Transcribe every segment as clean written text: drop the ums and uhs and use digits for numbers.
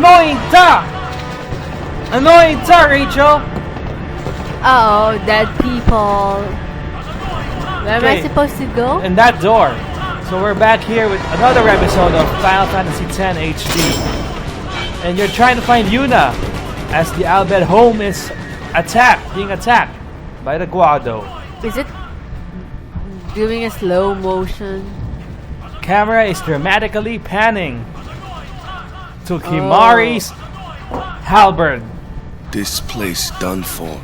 Annoying ta! Annoying ta, Rachel! Uh-oh, dead people. Where am I supposed to go? In that door. So we're back here with another episode of Final Fantasy X HD. And you're trying to find Yuna as the Albed home is being attacked by the Guado. Is it doing a slow motion? Camera is dramatically panning to Kimari's halberd. This place done for.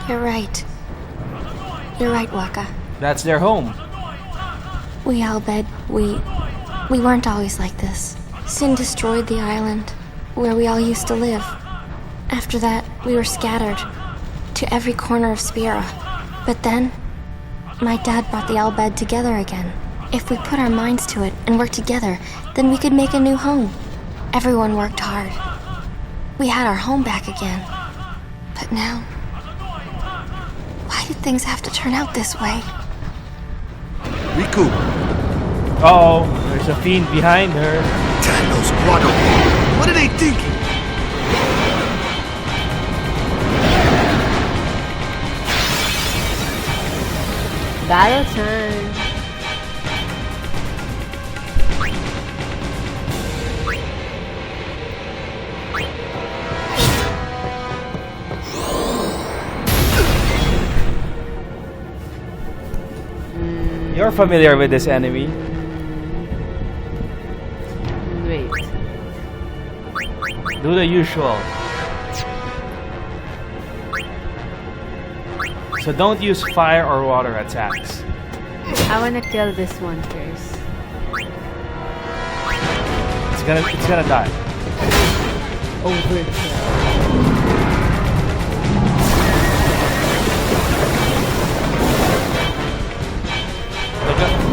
You're right. You're right, Waka. That's their home. We Albed, we weren't always like this. Sin destroyed the island where we all used to live. After that, we were scattered to every corner of Spira. But then, my dad brought the Albed together again. If we put our minds to it and worked together, then we could make a new home. Everyone worked hard. We had our home back again. But now, why did things have to turn out this way? Riku, Uh-oh, there's a fiend behind her. damn those Guado. What are they thinking? Battle time. You're familiar with this enemy. Wait. Do the usual. So don't use fire or water attacks. I wanna kill this one first. It's gonna die. Overkill.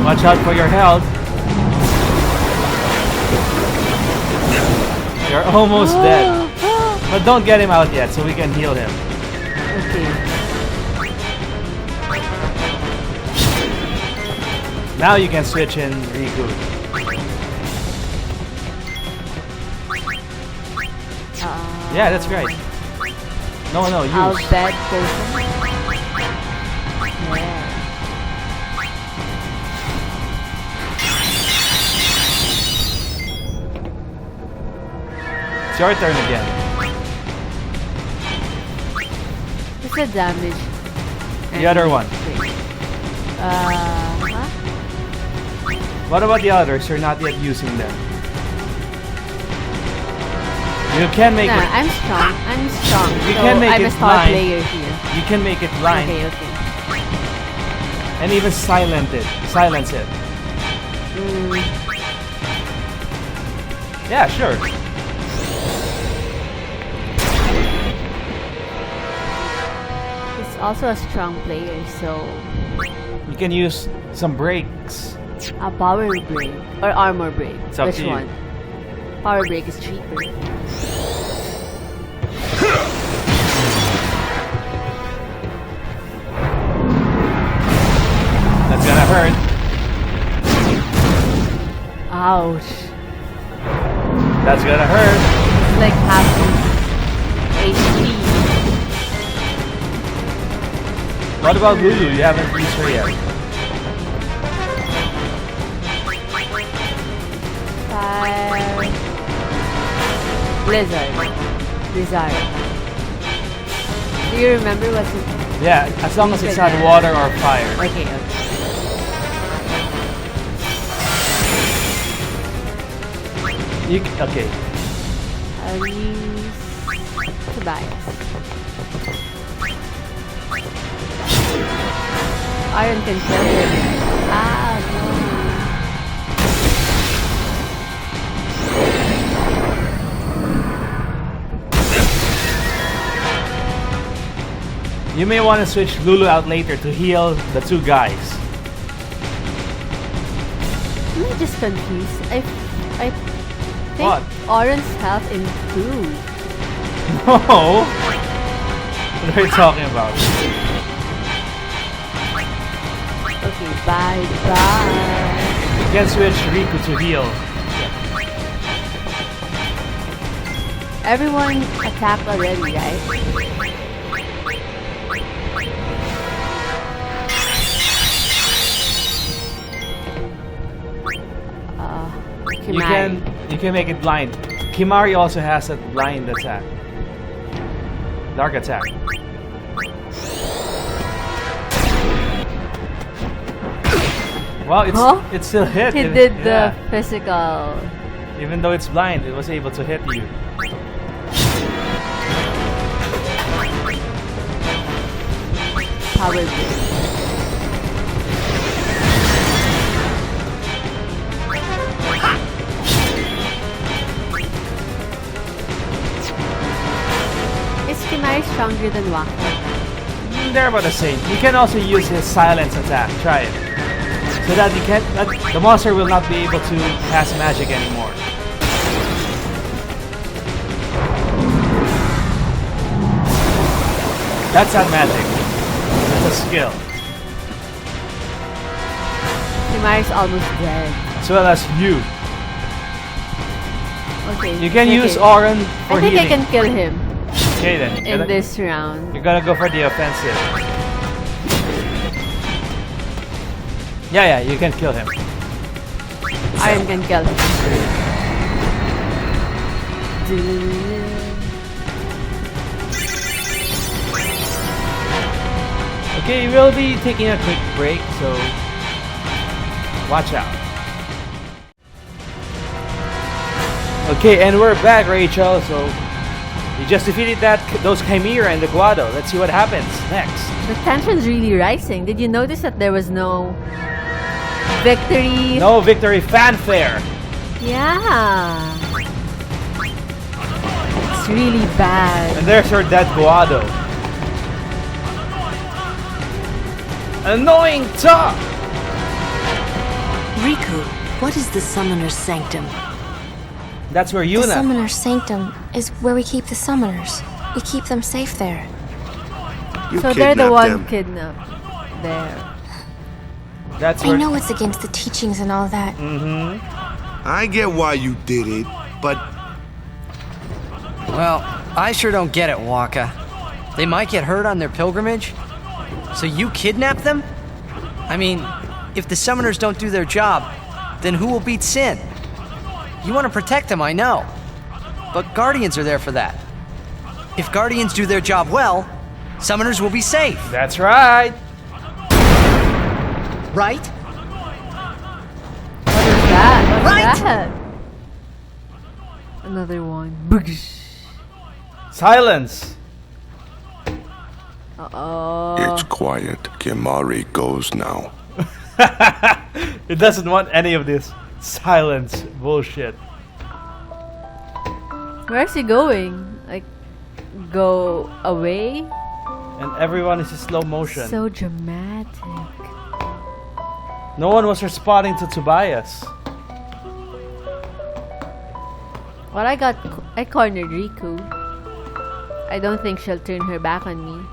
Watch out for your health. You're almost dead. But don't get him out yet so we can heal him. Okay. Now you can switch in Riku. Yeah, that's right. No, use. Albed potion. Yeah. It's your turn again. What's the damage? The other one. Wait. Huh? What about the others? You're not yet using them. You can make Nah, it. I'm strong. You so can make I'm it a star blind. player here. You can make it blind Okay. and even silence it. Yeah, sure. It's also a strong player, so You can use some breaks. a power break or armor break. It's up Which to you. one? Power break is cheaper. That's gonna hurt. Ouch. That's gonna hurt. It's like half HP. What about Lulu? You haven't used her yet. Fire. Blizzard. Do you remember what's it? Yeah, as long as it's not water or fire. Okay. Okay. I'll use Tobias. Iron can kill him. Ah, You may want to switch Lulu out later to heal the two guys. I'm just confused. I think What? Oran's health improved. No! What are you talking about? Okay, bye. You can switch Riku to heal. Everyone attacked already, right? You can make it blind. Kimari also has that blind attack. Dark attack. Well, it still hit. He did the physical. Even though it's blind, it was able to hit you. Power blade. Is Kimari stronger than Waka? They're about the same. You can also use his silence attack. Try it. So that the monster will not be able to cast magic anymore. That's not magic. That's a skill. Kimari's almost dead. As well as you. Okay. You can use Auron for I think healing. I can kill him Okay then. in this round. You're gonna go for the offensive. Yeah, you can kill him. Iron can kill him. Okay, we'll be taking a quick break, so watch out. Okay, and we're back, Rachel. So you just defeated those Chimera and the Guado. Let's see what happens next. The tension's really rising. Did you notice that there was no victory? No victory fanfare. Yeah. It's really bad. And there's her dead Guado. Annoying talk! Riku, what is the Summoner's Sanctum? That's where The Yuna. Summoner's Sanctum is where we keep the summoners. We keep them safe there. You So they're the kidnapped one them. kidnapped there. That's I where. know it's against the teachings and all that. I get why you did it, but Well, I sure don't get it, Waka. They might get hurt on their pilgrimage. So you kidnap them? I mean, if the summoners don't do their job, then who will beat Sin? You want to protect them, I know. But Guardians are there for that. If Guardians do their job well, summoners will be safe. That's right. Right? What is that? What's Right. that? Another one. Silence. Uh-oh. it's quiet. Kimari goes now. It doesn't want any of this silence bullshit. Where's he going? Like, go away? And everyone is in slow motion. So dramatic. No one was responding to Tobias. Well, I cornered Riku. I don't think she'll turn her back on me.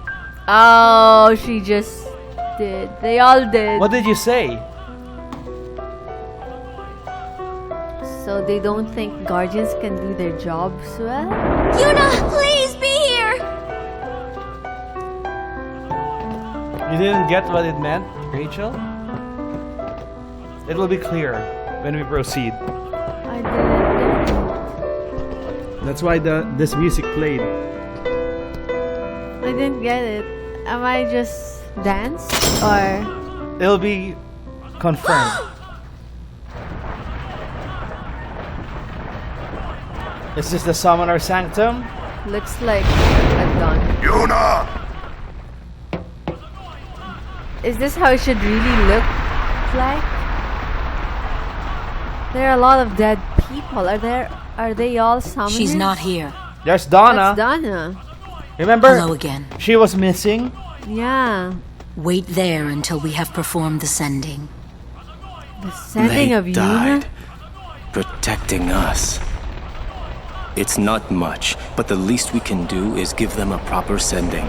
Oh, she just did. They all did. What did you say? So they don't think Guardians can do their jobs well? Yuna, please be here! You didn't get what it meant, Rachel? It will be clear when we proceed. I didn't That's why this music played. I didn't get it. Am I just dance? Or... It'll be confirmed. Is this the Summoner Sanctum? Looks like a done. Yuna! Is this how it should really look like? There are a lot of dead people. Are they all summoners? She's not here. There's Donna. That's Donna. Remember? Hello again. She was missing. Yeah. Wait there until we have performed the sending. The sending They of Yuna? died, protecting us. It's not much, but the least we can do is give them a proper sending.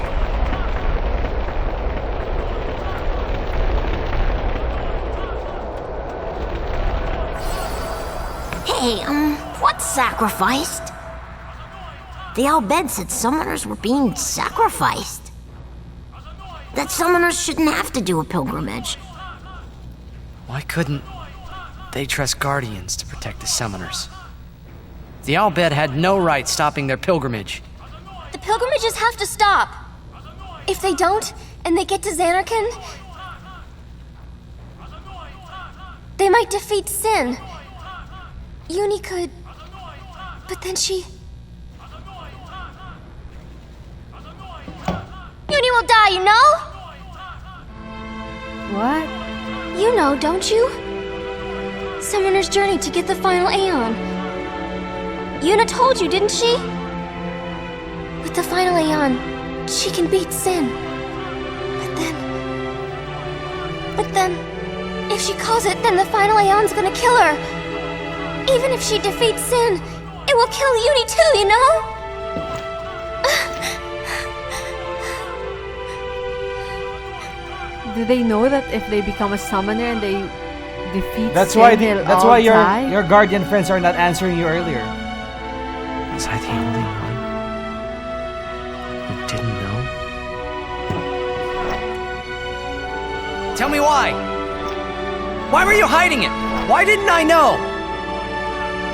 Hey, what's sacrificed? The Al Bhed said summoners were being sacrificed. That summoners shouldn't have to do a pilgrimage. Why couldn't they trust guardians to protect the summoners? The Al Bhed had no right stopping their pilgrimage. The pilgrimages have to stop. If they don't, and they get to Xanarkand, they might defeat Sin. Uni could... But then she... Uni will die, you know? What? You know, don't you? Summoner's journey to get the final Aeon. Yuna told you, didn't she? With the final Aeon, she can beat Sin. But then, if she calls it, then the final Aeon's gonna kill her. Even if she defeats Sin, it will kill Uni too, you know? Do they know that if they become a summoner and they defeat That's Sin, why they'll that's all why die? your guardian friends are not answering you earlier. Was I the only one who didn't know? Tell me why! Why were you hiding it? Why didn't I know?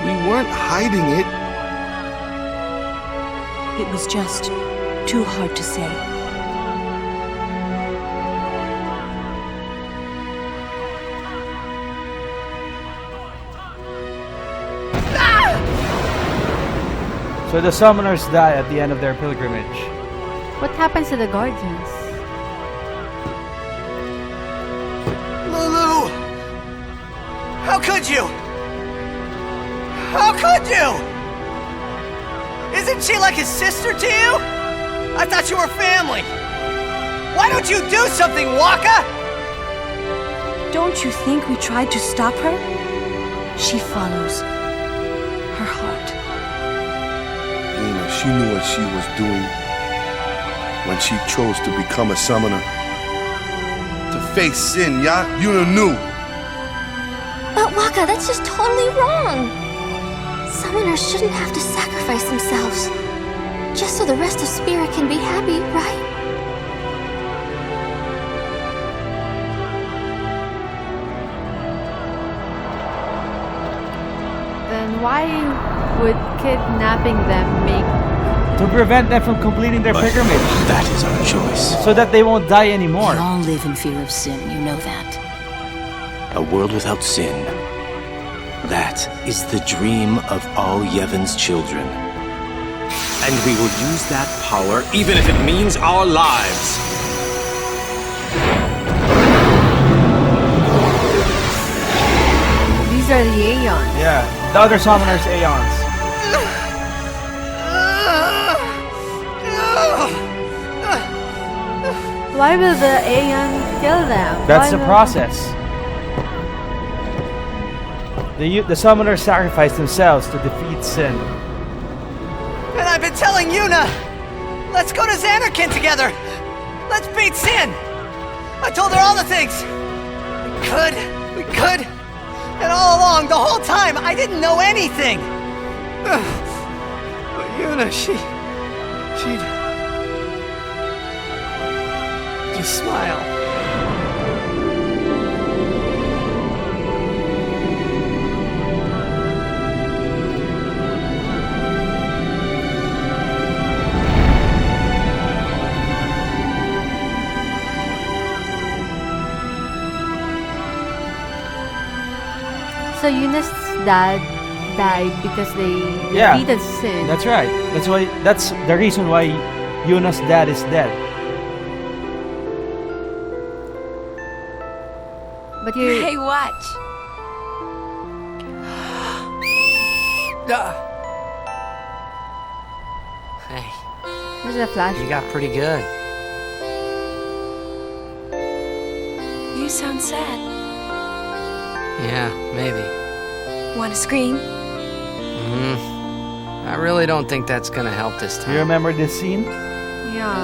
We weren't hiding it. It was just too hard to say. So the summoners die at the end of their pilgrimage. What happens to the guardians? Lulu! How could you? How could you? Isn't she like a sister to you? I thought you were family. Why don't you do something, Waka? Don't you think we tried to stop her? She follows her heart. Yuna, she knew what she was doing when she chose to become a summoner. To face Sin, yeah? Yuna knew. But Waka, that's just totally wrong. Summoners shouldn't have to sacrifice themselves just so the rest of Spirit can be happy, right? Then why would kidnapping them make... To prevent them from completing their pilgrimage. That is our choice. So that they won't die anymore. We all live in fear of sin, you know that. A world without sin. That is the dream of all Yevon's children. And we will use that power even if it means our lives. These are the Aeons. Yeah, the other summoners' Aeons. Why will the Aeon kill them? That's Why the not- process. The summoners sacrifice themselves to defeat Sin. And I've been telling Yuna, let's go to Xanarkand together. Let's beat Sin. I told her all the things. We could. And all along, the whole time, I didn't know anything. But Yuna, she'd just smile. So Yuna's dad died because they Yeah. defeated Sin. That's right. That's the reason why Yuna's dad is dead. But you... Hey, watch. Hey, This is a flash. you got pretty good. You sound sad. Yeah, maybe. Want to scream? I really don't think that's gonna help this Do time. you remember this scene? Yeah.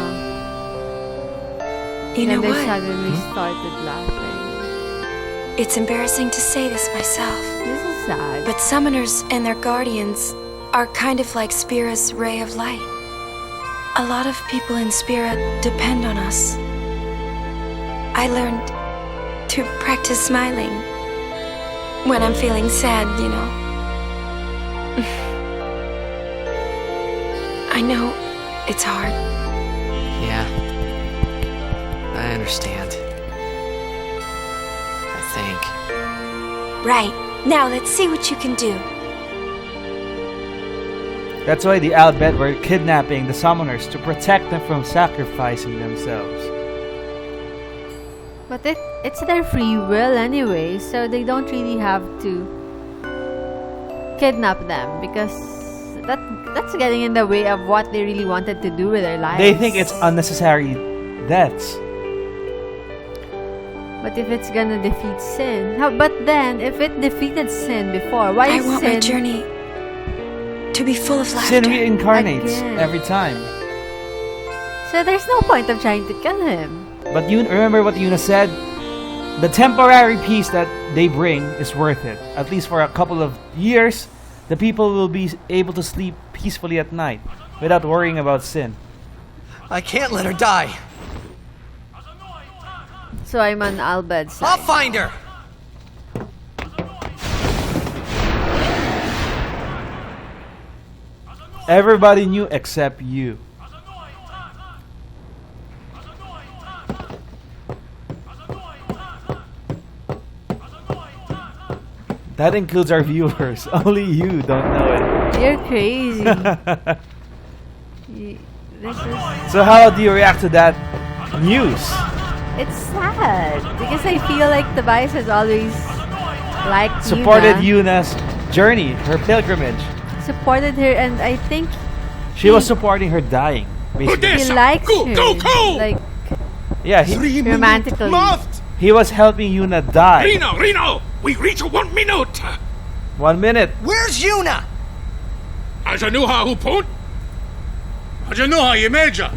You Then know they what? suddenly started laughing. It's embarrassing to say this myself, This is sad. but summoners and their guardians are kind of like Spira's ray of light. A lot of people in Spira depend on us. I learned to practice smiling when I'm feeling sad, you know. I know it's hard. Yeah. I understand. I think. Right. Now let's see what you can do. That's why the Albed were kidnapping the summoners to protect them from sacrificing themselves. But it's their free will anyway, so they don't really have to kidnap them because that's getting in the way of what they really wanted to do with their lives. They think it's unnecessary deaths. But if it's gonna defeat sin, but then if it defeated sin before, why I is want sin? my journey to be full of laughter. Sin reincarnates Again. every time. So there's no point of trying to kill him. But you remember what Yuna said? The temporary peace that they bring is worth it. At least for a couple of years, the people will be able to sleep peacefully at night without worrying about sin. I can't let her die. So I'm on Albed's side. I'll find her. Everybody knew except you. That includes our viewers. Only you don't know it. You're crazy. This is. So how do you react to that news? It's sad because I feel like Tobias has always liked Supported Yuna, Yuna's journey, her pilgrimage. supported her, and I think She was supporting her dying, basically. he likes her. Like Yeah, romantically. he was helping Yuna die. Reno! We reach 1 minute! 1 minute. Where's Yuna? Ajanuha hupon? Ajanuha Yemeja!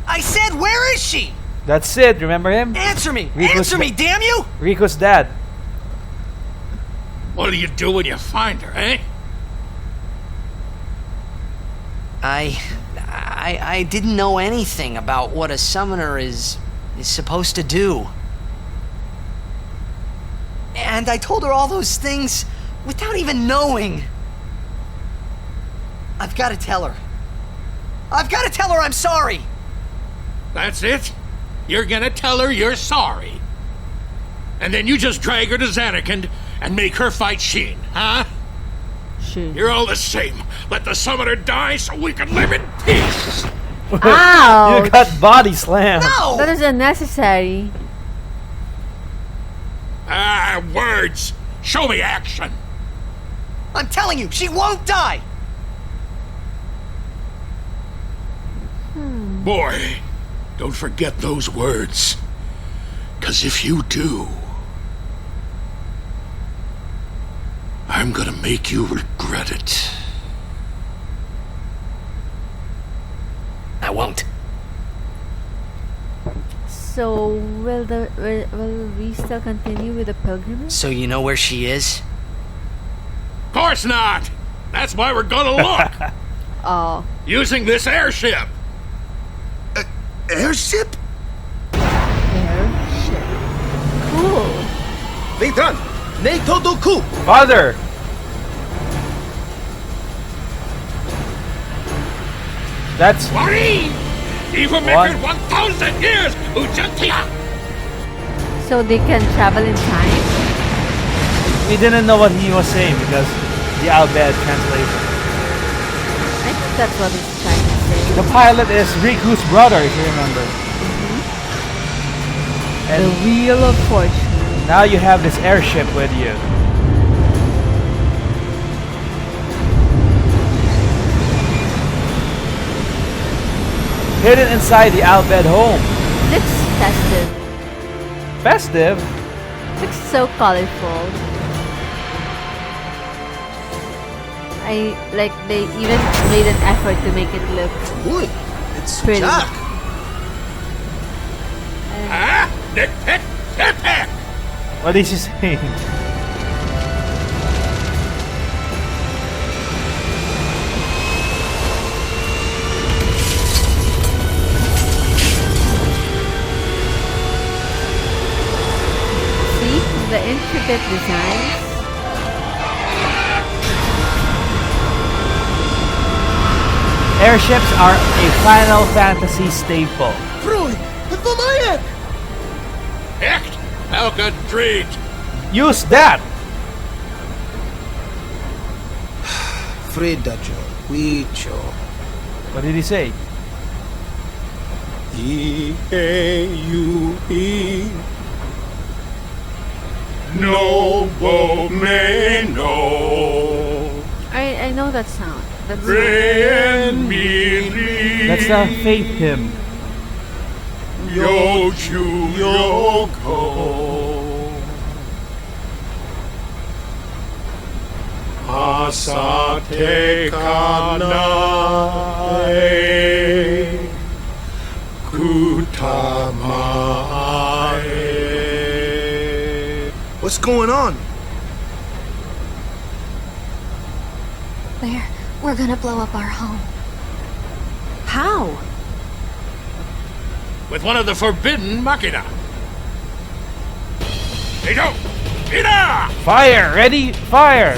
I said, where is she? That's Sid, remember him? Answer me! Rico's Answer me, damn you! Rico's dad. What do you do when you find her, eh? I didn't know anything about what a summoner is supposed to do. And I told her all those things without even knowing. I've got to tell her. I've got to tell her I'm sorry. That's it? You're gonna tell her you're sorry. And then you just drag her to Zanarkand and make her fight Sheen, huh? Sheen. You're all the same. Let the summoner die so we can live in peace! Ouch! You got body slammed. No! That is unnecessary. Ah, words! Show me action! I'm telling you, she won't die! Boy, don't forget those words. 'Cause if you do, I'm gonna make you regret it. I won't. So will we still continue with the pilgrimage? So you know where she is? Of course not! That's why we're gonna look! Oh, Using this airship! Airship? airship. Cool. Leitan, Neito Doku. Father! That's Wareen! Even One. making 1,000 years! Ujantia! So they can travel in time? we didn't know what he was saying because the Albed translation. I think that's what he's trying to say. The pilot is Riku's brother, if you remember. And The Wheel of Fortune. now you have this airship with you. Hidden inside the Albed home. Looks festive. Festive? Looks so colorful. I like they even made an effort to make it look Boy, it's pretty. Jack. Ah! Nick, pick, pick, pick! What is he saying? intricate designs. Airships are a Final Fantasy staple. Echt? Welke treat? Use that! Fredajo, Wicho. What did he say? E-A-U-E. Nobo me no. I know that sound. That's That's the Faith hymn. Yochu Yoko. Asate Kanae Kutamae. What's going on? We're gonna blow up our home. How? With one of the forbidden machina. Hey, go! Ida! Fire! Ready? Fire!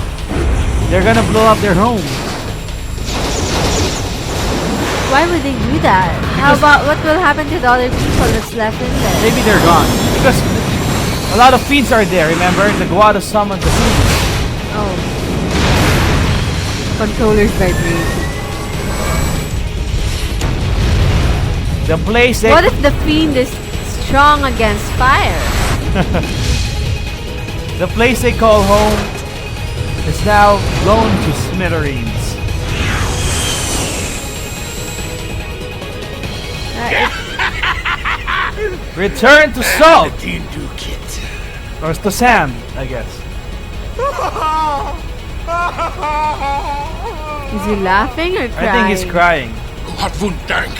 They're gonna blow up their home. Why would they do that? How about what will happen to the other people that's left in there? Maybe they're gone. Because a lot of fiends are there, remember? The Guado summoned the fiends. Oh. Controllers vibrate. The place they... What if the fiend is strong against fire? The place they call home is now blown to smithereens. Return to salt! Or to sand, I guess. Is he laughing or crying? I think he's crying. Wat vun dank.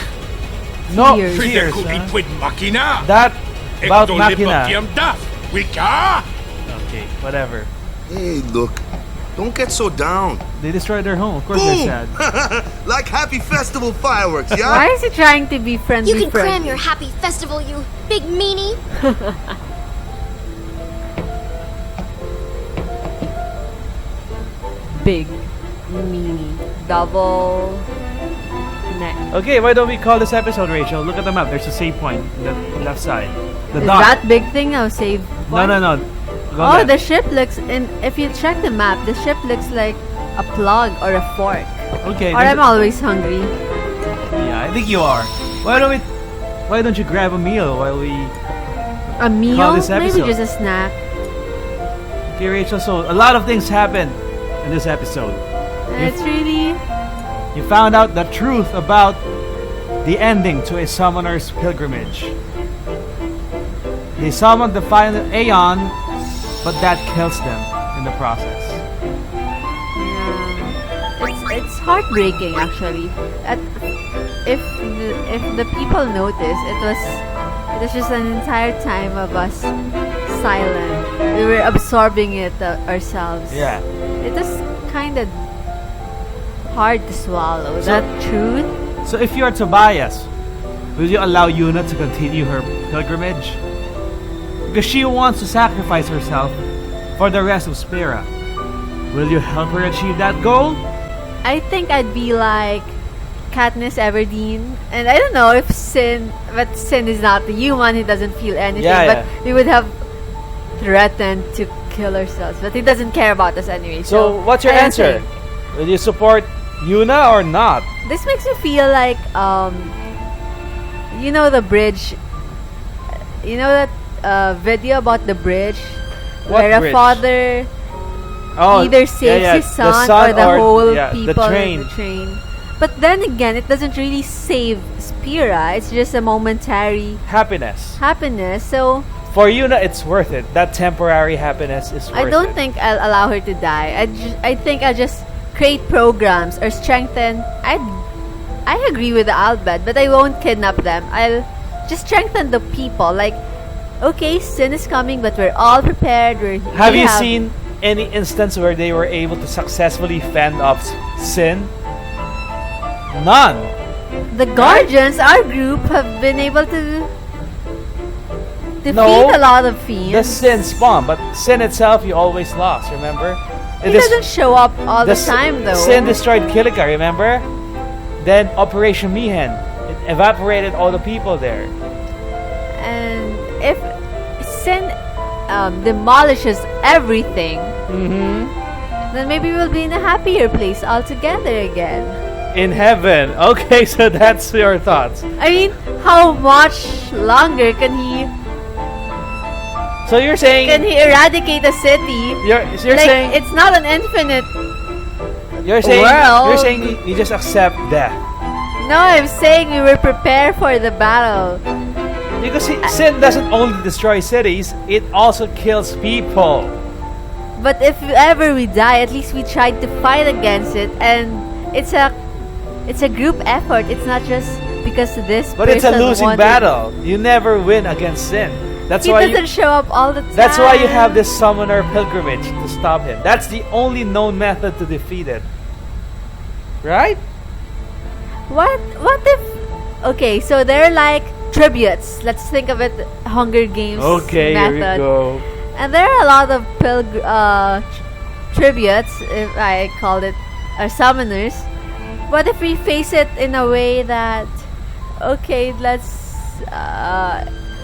No, Tears. tears, Could be huh? twin machina. That about Ecto Machina. lipotium daf. Wika. Okay, whatever. Hey, look. Don't get so down. They destroyed their home. Of course Boom! they're sad. Like happy festival fireworks, yeah? Why is he trying to be friendly? You can cram friendly? your happy festival, you big meanie. Big, meanie, double neck. Okay, why don't we call this episode, Rachel? Look at the map. There's a save point on the left side. The Is dot. that big thing now save? No, no, no. Go Oh, left. the ship looks in. If you check the map, the ship looks like a plug or a fork. Okay. Or there's I'm always hungry. Yeah, I think you are. Why don't you grab a meal while we... A meal? Call this Maybe episode. just a snack. Okay, Rachel, so a lot of things happened in this episode. It's really. You found out the truth about the ending to a summoner's pilgrimage. They summoned the final Aeon, but that kills them in the process. Yeah. It's heartbreaking actually. If the people notice, it was just an entire time of us silent. We were absorbing it ourselves. Yeah. It was kind of hard to swallow that truth. So if you are Tobias, will you allow Yuna to continue her pilgrimage? Because she wants to sacrifice herself for the rest of Spira. Will you help her achieve that goal? I think I'd be like Katniss Everdeen, and I don't know if Sin is not the human, he doesn't feel anything, Yeah, but we would have threatened to kill ourselves, but he doesn't care about us anyway. So what's your I don't answer? think- Will you support Yuna or not? This makes me feel like you know the bridge, you know that video about the bridge What where bridge? a father Oh, either saves his son, or the whole people in the train. But then again, it doesn't really save Spira. It's just a momentary Happiness. So For Yuna, it's worth it. That temporary happiness is worth I don't it. think I'll allow her to die. I think I'll just create programs or strengthen. I agree with the Albed, but I won't kidnap them. I'll just strengthen the people. Like, okay, Sin is coming, but we're all prepared. Have you seen any instance where they were able to successfully fend off Sin? None. The Guardians, our group, have been able to defeat No. a lot of fiends. The sin spawn, but sin itself you always lost, remember? It doesn't show up all the time though. Sin destroyed Kilika, remember? Then Operation Mihen, it evaporated all the people there. And if sin demolishes everything, then maybe we'll be in a happier place altogether again. In heaven. Okay, so that's your thoughts. I mean, how much longer can he So you're saying eradicate a city? you're Like, saying it's not an infinite. you're saying world. you're saying you just accept death. No, I'm saying we were prepared for the battle. Because sin doesn't only destroy cities, it also kills people. But if ever we die, at least we tried to fight against it, and it's a group effort. It's not just because this. But it's a person losing wanted- battle. You never win against sin. That's He why doesn't show up all the time. that's why you have this summoner pilgrimage to stop him. That's the only known method to defeat it. Right? What if? Okay, so they're like tributes. Let's think of it Hunger Games Okay, method. here we go. And there are a lot of tributes, if I called it, or summoners. What if we face it in a way that, okay, let's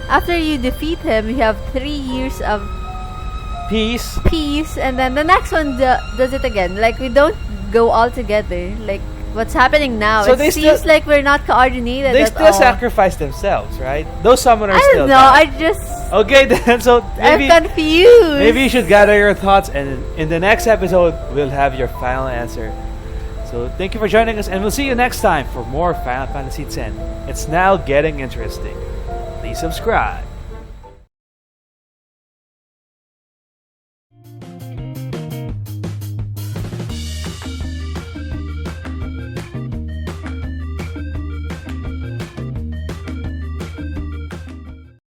after you defeat him, you have 3 years of Peace. and then the next one does it again. Like, we don't go all together. Like, what's happening now? So it they seems still- like we're not coordinated They at still all. sacrifice themselves, right? Those summoners I still don't know. die. I just Okay, then so I'm maybe confused. maybe you should gather your thoughts, and in the next episode we'll have your final answer. So thank you for joining us, and we'll see you next time for more Final Fantasy X. It's now getting interesting. Please subscribe.